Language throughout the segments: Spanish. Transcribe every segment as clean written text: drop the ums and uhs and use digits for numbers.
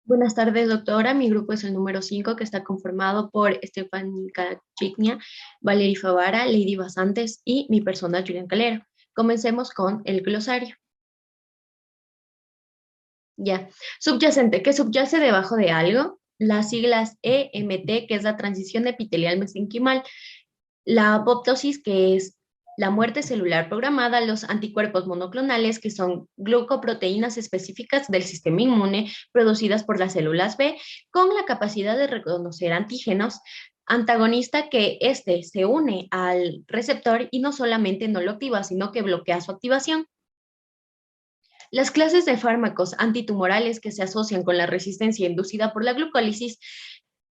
Buenas tardes, doctora. Mi grupo es el número 5, que está conformado por Stephanie Chignia, Valery Favara, Lady Basantes y mi persona, Julián Calero. Comencemos con el glosario. Ya. Subyacente, ¿qué subyace debajo de algo? Las siglas EMT, que es la transición epitelial mesenquimal, la apoptosis, que es la muerte celular programada, los anticuerpos monoclonales, que son glucoproteínas específicas del sistema inmune producidas por las células B, con la capacidad de reconocer antígenos, antagonista, que éste se une al receptor y no solamente no lo activa, sino que bloquea su activación. Las clases de fármacos antitumorales que se asocian con la resistencia inducida por la glucólisis.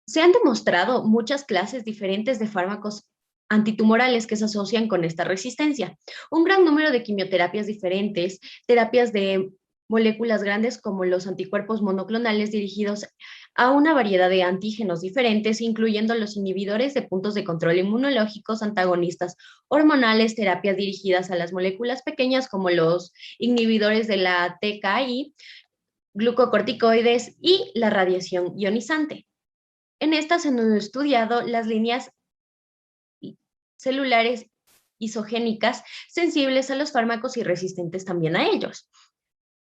Se han demostrado muchas clases diferentes de fármacos antitumorales que se asocian con esta resistencia. Un gran número de quimioterapias diferentes, terapias de moléculas grandes como los anticuerpos monoclonales dirigidos a una variedad de antígenos diferentes, incluyendo los inhibidores de puntos de control inmunológicos, antagonistas hormonales, terapias dirigidas a las moléculas pequeñas como los inhibidores de la TKI, glucocorticoides y la radiación ionizante. En estas se han estudiado las líneas celulares isogénicas sensibles a los fármacos y resistentes también a ellos.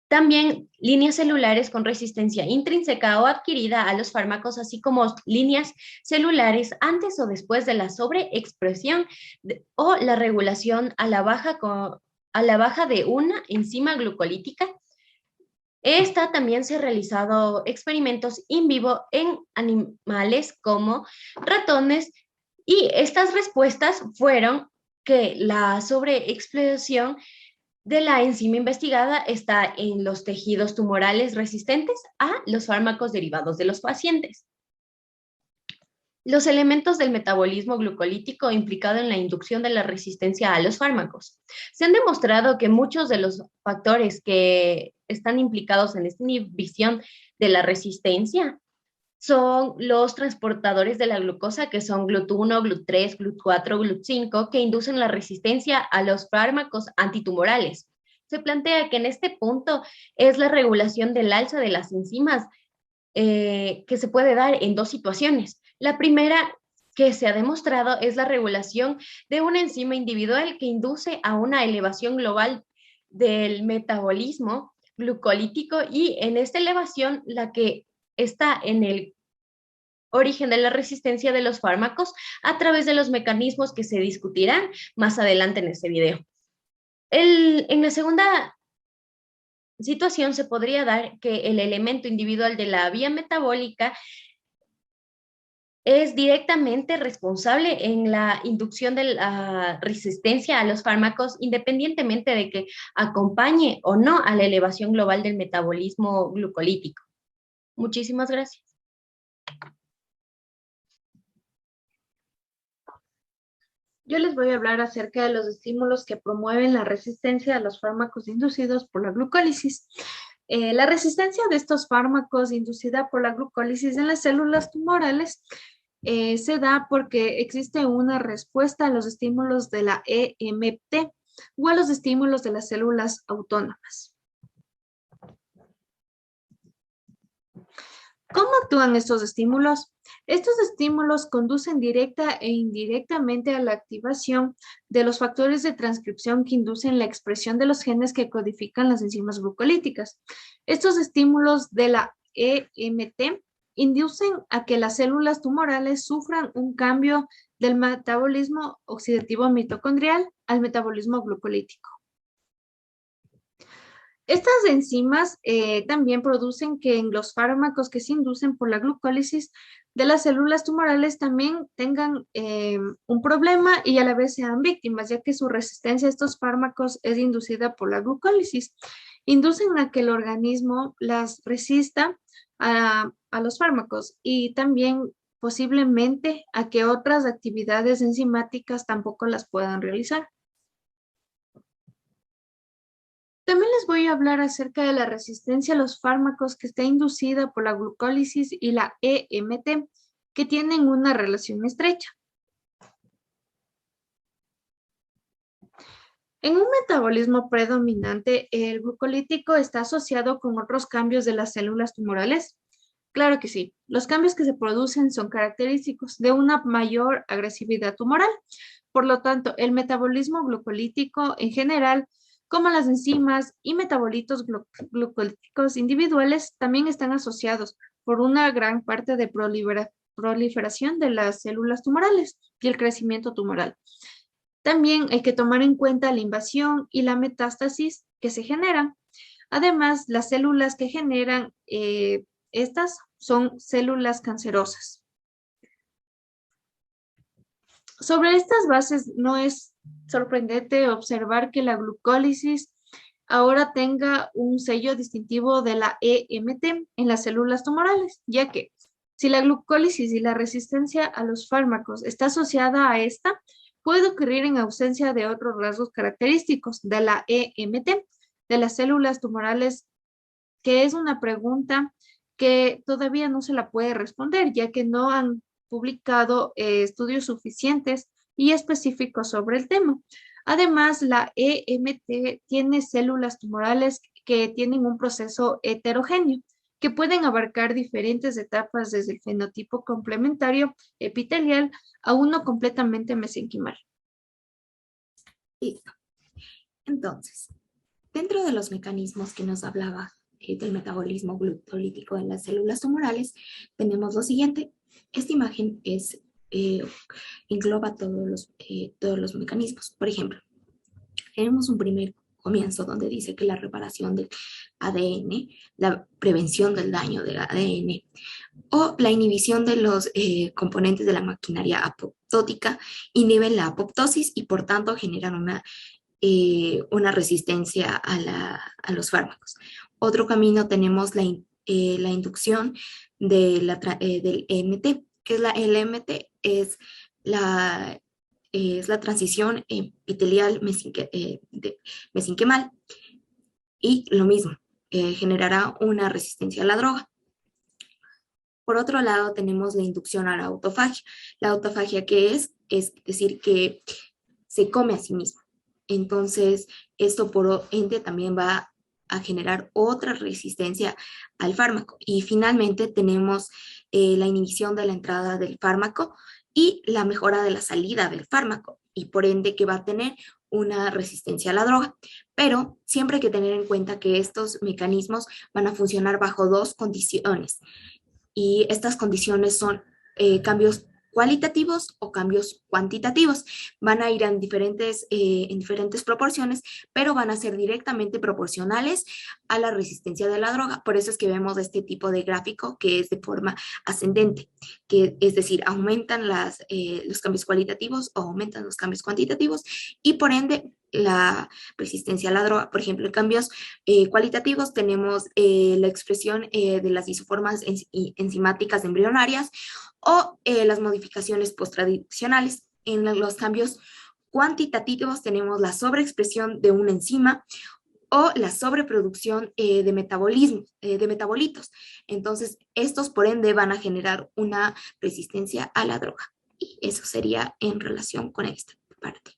También líneas celulares con resistencia intrínseca o adquirida a los fármacos, así como líneas celulares antes o después de la sobreexpresión o la regulación a la baja de una enzima glucolítica. Esta también se ha realizado experimentos in vivo en animales como ratones, y estas respuestas fueron que la sobreexpresión de la enzima investigada está en los tejidos tumorales resistentes a los fármacos derivados de los pacientes. Los elementos del metabolismo glucolítico implicado en la inducción de la resistencia a los fármacos. Se han demostrado que muchos de los factores que están implicados en esta inhibición de la resistencia son los transportadores de la glucosa, que son GLUT1, GLUT3, GLUT4, GLUT5, que inducen la resistencia a los fármacos antitumorales. Se plantea que en este punto es la regulación del alza de las enzimas, que se puede dar en dos situaciones. La primera que se ha demostrado es la regulación de una enzima individual que induce a una elevación global del metabolismo glucolítico, y en esta elevación la que está en el origen de la resistencia de los fármacos a través de los mecanismos que se discutirán más adelante en este video. En la segunda situación se podría dar que el elemento individual de la vía metabólica es directamente responsable en la inducción de la resistencia a los fármacos, independientemente de que acompañe o no a la elevación global del metabolismo glucolítico. Muchísimas gracias. Yo les voy a hablar acerca de los estímulos que promueven la resistencia a los fármacos inducidos por la glucólisis. La resistencia de estos fármacos inducida por la glucólisis en las células tumorales se da porque existe una respuesta a los estímulos de la EMT o a los estímulos de las células autónomas. ¿Cómo actúan estos estímulos? Estos estímulos conducen directa e indirectamente a la activación de los factores de transcripción que inducen la expresión de los genes que codifican las enzimas glucolíticas. Estos estímulos de la EMT inducen a que las células tumorales sufran un cambio del metabolismo oxidativo mitocondrial al metabolismo glucolítico. Estas enzimas también producen que en los fármacos que se inducen por la glucólisis de las células tumorales también tengan un problema y a la vez sean víctimas, ya que su resistencia a estos fármacos es inducida por la glucólisis. Inducen a que el organismo las resista a los fármacos y también posiblemente a que otras actividades enzimáticas tampoco las puedan realizar. También les voy a hablar acerca de la resistencia a los fármacos que está inducida por la glucólisis y la EMT, que tienen una relación estrecha. En un metabolismo predominante, el glucolítico está asociado con otros cambios de las células tumorales, Claro que sí. Los cambios que se producen son característicos de una mayor agresividad tumoral. Por lo tanto, el metabolismo glucolítico en general, como las enzimas y metabolitos glucolíticos individuales, también están asociados por una gran parte de proliferación de las células tumorales y el crecimiento tumoral. También hay que tomar en cuenta la invasión y la metástasis que se generan. Además, las células que generan estas son células cancerosas. Sobre estas bases, no es sorprendente observar que la glucólisis ahora tenga un sello distintivo de la EMT en las células tumorales, ya que si la glucólisis y la resistencia a los fármacos está asociada a esta, puede ocurrir en ausencia de otros rasgos característicos de la EMT de las células tumorales, que es una pregunta que todavía no se la puede responder, ya que no han publicado estudios suficientes y específicos sobre el tema. Además, la EMT tiene células tumorales que tienen un proceso heterogéneo, que pueden abarcar diferentes etapas desde el fenotipo complementario epitelial a uno completamente mesenquimal. Listo. Entonces, dentro de los mecanismos que nos hablaba del metabolismo glucolítico en las células tumorales, tenemos lo siguiente. Esta imagen engloba todos los mecanismos. Por ejemplo, tenemos un primer comienzo donde dice que la reparación del ADN, la prevención del daño del ADN o la inhibición de los componentes de la maquinaria apoptótica inhiben la apoptosis y por tanto generan una resistencia a los fármacos. Otro camino tenemos la inducción del EMT, que es el EMT, es la transición epitelial mesenquimal y lo mismo, generará una resistencia a la droga. Por otro lado, tenemos la inducción a la autofagia. La autofagia, ¿qué es? Es decir, que se come a sí mismo. Entonces, esto por ende también va a generar otra resistencia al fármaco. Y finalmente tenemos la inhibición de la entrada del fármaco y la mejora de la salida del fármaco, y por ende que va a tener una resistencia a la droga. Pero siempre hay que tener en cuenta que estos mecanismos van a funcionar bajo dos condiciones. Y estas condiciones son cambios cualitativos o cambios cuantitativos. Van a ir en diferentes proporciones, pero van a ser directamente proporcionales a la resistencia de la droga. Por eso es que vemos este tipo de gráfico que es de forma ascendente, que es decir, aumentan los cambios cualitativos o aumentan los cambios cuantitativos y por ende la resistencia a la droga. Por ejemplo, en cambios cualitativos tenemos la expresión de las isoformas enzimáticas embrionarias o las modificaciones posttranscripcionales. En los cambios cuantitativos tenemos la sobreexpresión de una enzima o la sobreproducción de metabolitos. Entonces, estos por ende van a generar una resistencia a la droga. Y eso sería en relación con esta parte.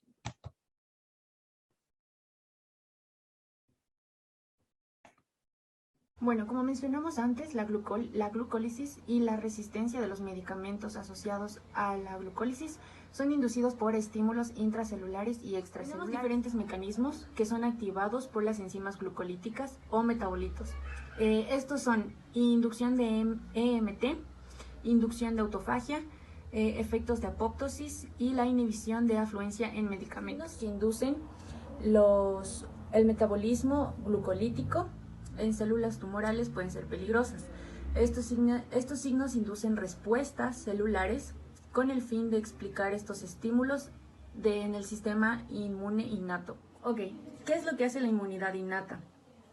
Bueno, como mencionamos antes, la glucólisis y la resistencia de los medicamentos asociados a la glucólisis son inducidos por estímulos intracelulares y extracelulares. Tenemos diferentes mecanismos que son activados por las enzimas glucolíticas o metabolitos. Estos son inducción de EMT, inducción de autofagia, efectos de apoptosis y la inhibición de afluencia en medicamentos que inducen el metabolismo glucolítico en células tumorales pueden ser peligrosas. Estos signos inducen respuestas celulares con el fin de explicar estos estímulos en el sistema inmune innato. Ok, ¿qué es lo que hace la inmunidad innata?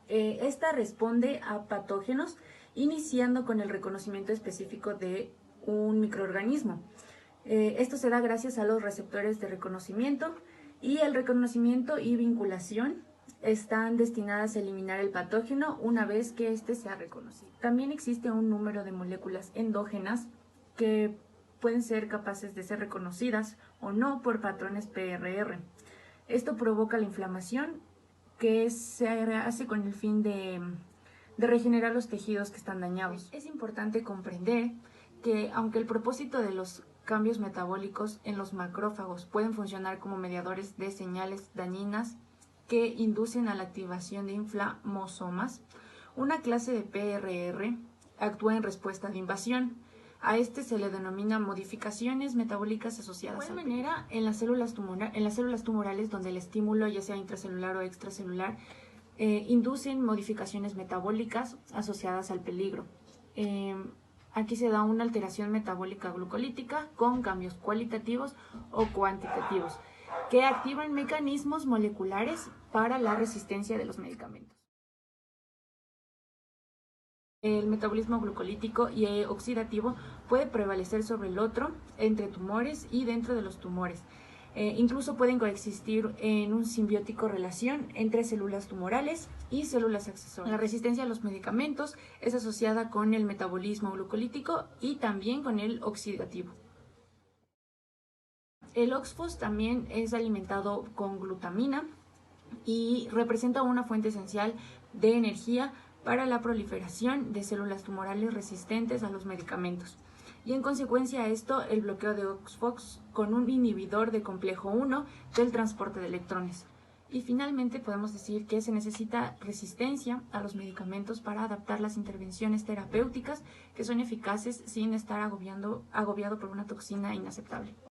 Esta responde a patógenos iniciando con el reconocimiento específico de un microorganismo. Esto se da gracias a los receptores de reconocimiento, y el reconocimiento y vinculación están destinadas a eliminar el patógeno una vez que éste sea reconocido. También existe un número de moléculas endógenas que pueden ser capaces de ser reconocidas o no por patrones PRR. Esto provoca la inflamación, que se hace con el fin de de regenerar los tejidos que están dañados. Es importante comprender que aunque el propósito de los cambios metabólicos en los macrófagos pueden funcionar como mediadores de señales dañinas que inducen a la activación de inflamosomas, una clase de PRR actúa en respuesta de invasión. A este se le denomina modificaciones metabólicas asociadas. De igual manera, en las células tumorales, donde el estímulo, ya sea intracelular o extracelular, inducen modificaciones metabólicas asociadas al peligro. Aquí se da una alteración metabólica glucolítica con cambios cualitativos o cuantitativos que activan mecanismos moleculares para la resistencia de los medicamentos. El metabolismo glucolítico y oxidativo puede prevalecer sobre el otro entre tumores y dentro de los tumores. Incluso pueden coexistir en un simbiótico relación entre células tumorales y células accesorias. La resistencia a los medicamentos es asociada con el metabolismo glucolítico y también con el oxidativo. El OXPHOS también es alimentado con glutamina y representa una fuente esencial de energía para la proliferación de células tumorales resistentes a los medicamentos. Y en consecuencia a esto, el bloqueo de OXPHOS con un inhibidor de complejo 1 del transporte de electrones. Y finalmente podemos decir que se necesita resistencia a los medicamentos para adaptar las intervenciones terapéuticas que son eficaces sin estar agobiado por una toxina inaceptable.